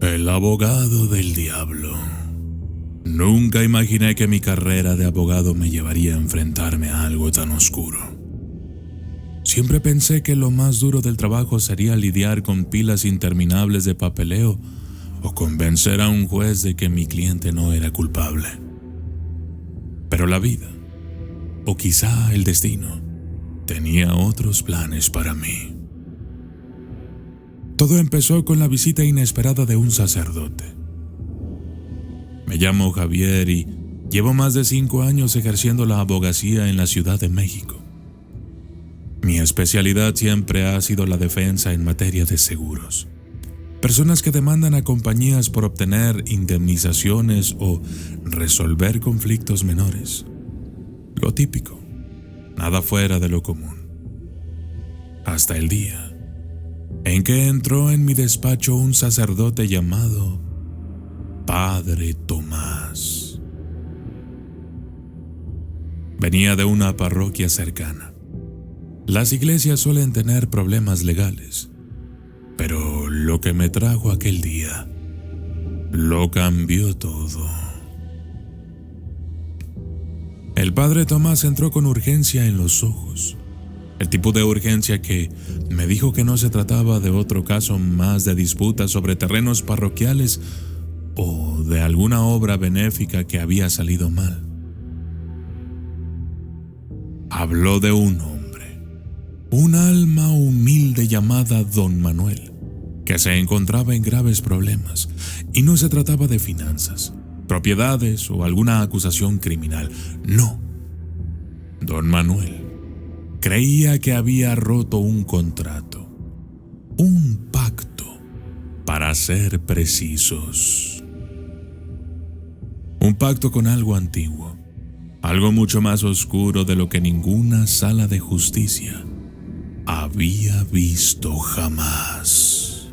El abogado del diablo. Nunca imaginé que mi carrera de abogado me llevaría a enfrentarme a algo tan oscuro. Siempre pensé que lo más duro del trabajo sería lidiar con pilas interminables de papeleo o convencer a un juez de que mi cliente no era culpable. Pero la vida, o quizá el destino, tenía otros planes para mí. Todo empezó con la visita inesperada de un sacerdote. Me llamo Javier y llevo más de 5 años ejerciendo la abogacía en la Ciudad de México. Mi especialidad siempre ha sido la defensa en materia de seguros. Personas que demandan a compañías por obtener indemnizaciones o resolver conflictos menores. Lo típico, nada fuera de lo común. Hasta el día en que entró en mi despacho un sacerdote llamado Padre Tomás. Venía de una parroquia cercana. Las iglesias suelen tener problemas legales, pero lo que me trajo aquel día lo cambió todo. El Padre Tomás entró con urgencia en los ojos. El tipo de urgencia que me dijo que no se trataba de otro caso más de disputas sobre terrenos parroquiales o de alguna obra benéfica que había salido mal. Habló de un hombre, un alma humilde llamada Don Manuel, que se encontraba en graves problemas, y no se trataba de finanzas, propiedades o alguna acusación criminal. No. Don Manuel creía que había roto un contrato, un pacto, para ser precisos. Un pacto con algo antiguo, algo mucho más oscuro de lo que ninguna sala de justicia había visto jamás.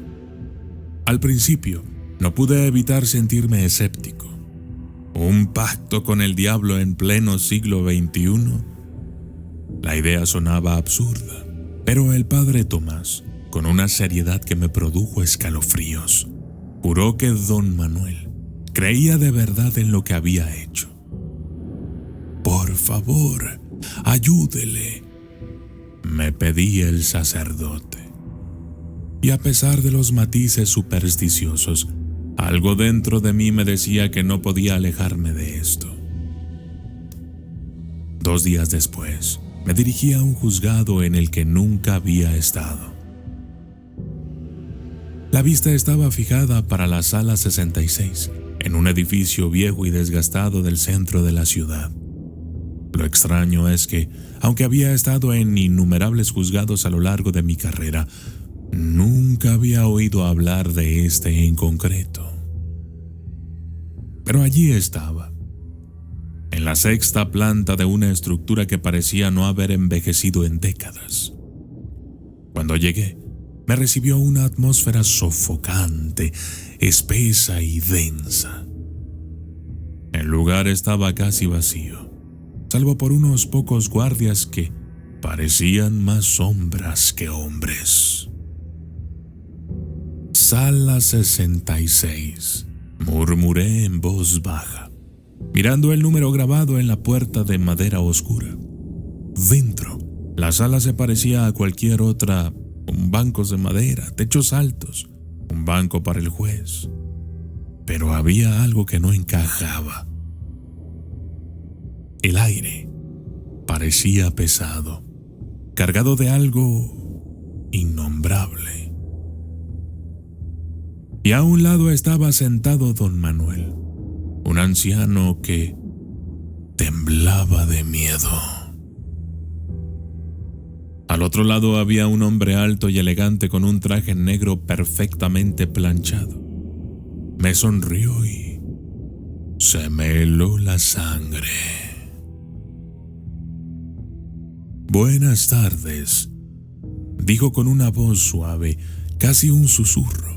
Al principio, no pude evitar sentirme escéptico. ¿Un pacto con el diablo en pleno siglo XXI? La idea sonaba absurda, pero el Padre Tomás, con una seriedad que me produjo escalofríos, juró que Don Manuel creía de verdad en lo que había hecho. Por favor, ayúdele, me pedía el sacerdote. Y a pesar de los matices supersticiosos, algo dentro de mí me decía que no podía alejarme de esto. 2 días después, me dirigí a un juzgado en el que nunca había estado. La vista estaba fijada para la sala 66, en un edificio viejo y desgastado del centro de la ciudad. Lo extraño es que, aunque había estado en innumerables juzgados a lo largo de mi carrera, nunca había oído hablar de este en concreto. Pero allí estaba, en la 6ª planta de una estructura que parecía no haber envejecido en décadas. Cuando llegué, me recibió una atmósfera sofocante, espesa y densa. El lugar estaba casi vacío, salvo por unos pocos guardias que parecían más sombras que hombres. Sala 66, murmuré en voz baja, mirando el número grabado en la puerta de madera oscura. Dentro, la sala se parecía a cualquier otra, con bancos de madera, techos altos, un banco para el juez. Pero había algo que no encajaba. El aire parecía pesado, cargado de algo innombrable. Y a un lado estaba sentado Don Manuel, un anciano que temblaba de miedo. Al otro lado había un hombre alto y elegante con un traje negro perfectamente planchado. Me sonrió y se me heló la sangre. «Buenas tardes», dijo con una voz suave, casi un susurro.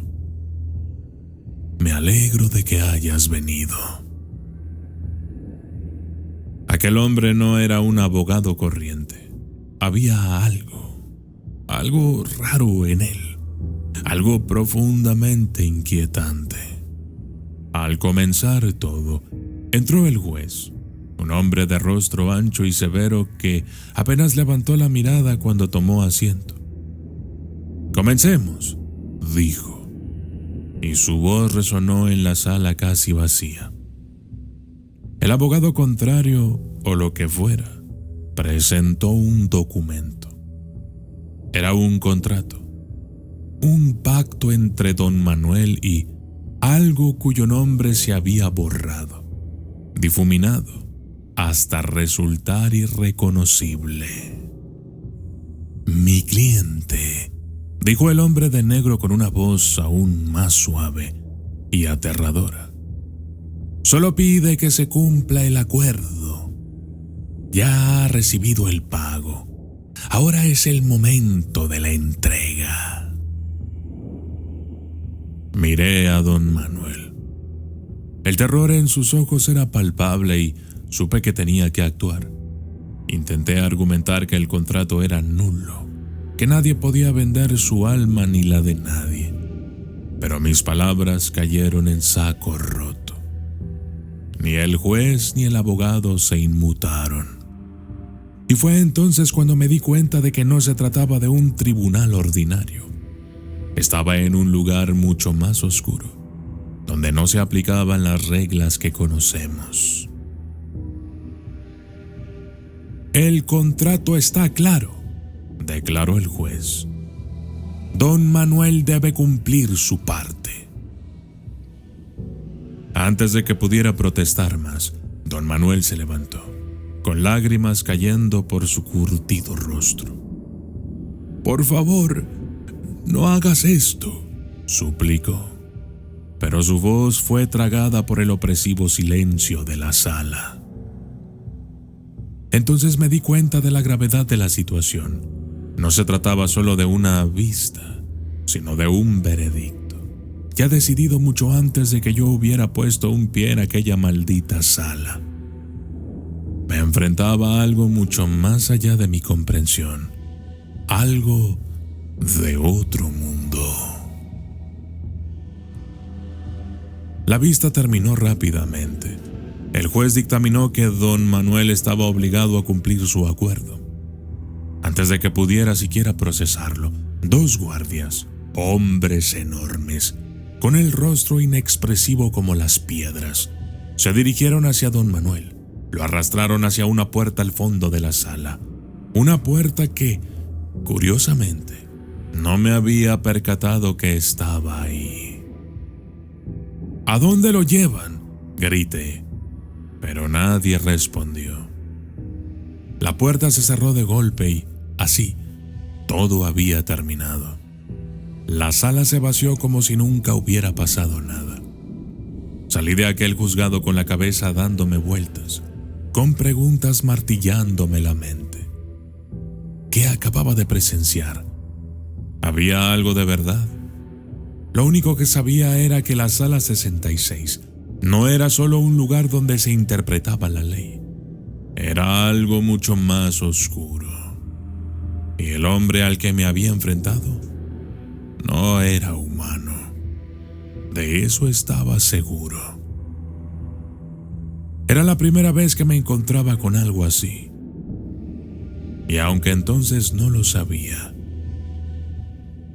«Me alegro de que hayas venido». Aquel hombre no era un abogado corriente. Había algo raro en él. algo profundamente inquietante. Al comenzar todo, entró el juez, un hombre de rostro ancho y severo que apenas levantó la mirada cuando tomó asiento. «Comencemos», dijo, y su voz resonó en la sala casi vacía. El abogado contrario, o lo que fuera, presentó un documento. Era un contrato, un pacto entre don Manuel y algo cuyo nombre se había borrado, difuminado, hasta resultar irreconocible. «Mi cliente», dijo el hombre de negro con una voz aún más suave y aterradora, «solo pide que se cumpla el acuerdo. Ya ha recibido el pago. Ahora es el momento de la entrega». Miré a don Manuel. El terror en sus ojos era palpable y supe que tenía que actuar. Intenté argumentar que el contrato era nulo, que nadie podía vender su alma ni la de nadie, pero mis palabras cayeron en saco roto. Ni el juez ni el abogado se inmutaron. Y fue entonces cuando me di cuenta de que no se trataba de un tribunal ordinario. Estaba en un lugar mucho más oscuro, donde no se aplicaban las reglas que conocemos. «El contrato está claro», declaró el juez. «Don Manuel debe cumplir su parte». Antes de que pudiera protestar más, don Manuel se levantó, con lágrimas cayendo por su curtido rostro. «Por favor, no hagas esto», suplicó, pero su voz fue tragada por el opresivo silencio de la sala. Entonces me di cuenta de la gravedad de la situación. No se trataba solo de una vista, sino de un veredicto, ya decidido mucho antes de que yo hubiera puesto un pie en aquella maldita sala. Me enfrentaba a algo mucho más allá de mi comprensión, algo de otro mundo. La vista terminó rápidamente. El juez dictaminó que don Manuel estaba obligado a cumplir su acuerdo. Antes de que pudiera siquiera procesarlo, 2 guardias, hombres enormes, con el rostro inexpresivo como las piedras, se dirigieron hacia don Manuel. Lo arrastraron hacia una puerta al fondo de la sala, una puerta que, curiosamente, no me había percatado que estaba ahí. «¿A dónde lo llevan?», grité, pero nadie respondió. La puerta se cerró de golpe y, así, todo había terminado. La sala se vació como si nunca hubiera pasado nada. Salí de aquel juzgado con la cabeza dándome vueltas, con preguntas martillándome la mente. ¿Qué acababa de presenciar? ¿Había algo de verdad? Lo único que sabía era que la sala 66 no era solo un lugar donde se interpretaba la ley. Era algo mucho más oscuro. Y el hombre al que me había enfrentado no era humano. De eso estaba seguro. Era la primera vez que me encontraba con algo así. Y aunque entonces no lo sabía,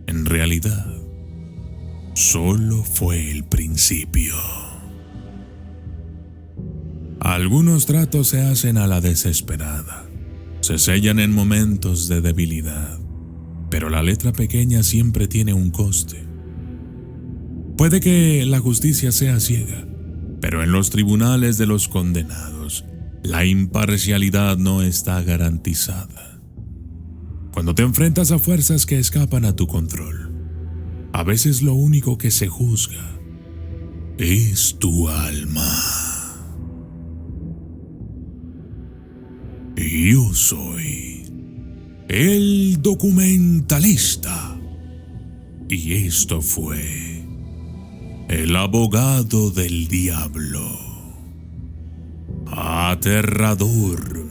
en realidad, solo fue el principio. Algunos tratos se hacen a la desesperada, se sellan en momentos de debilidad, pero la letra pequeña siempre tiene un coste. Puede que la justicia sea ciega, pero en los tribunales de los condenados, la imparcialidad no está garantizada. Cuando te enfrentas a fuerzas que escapan a tu control, a veces lo único que se juzga es tu alma. Yo soy el documentalista y esto fue El abogado del diablo. Aterrador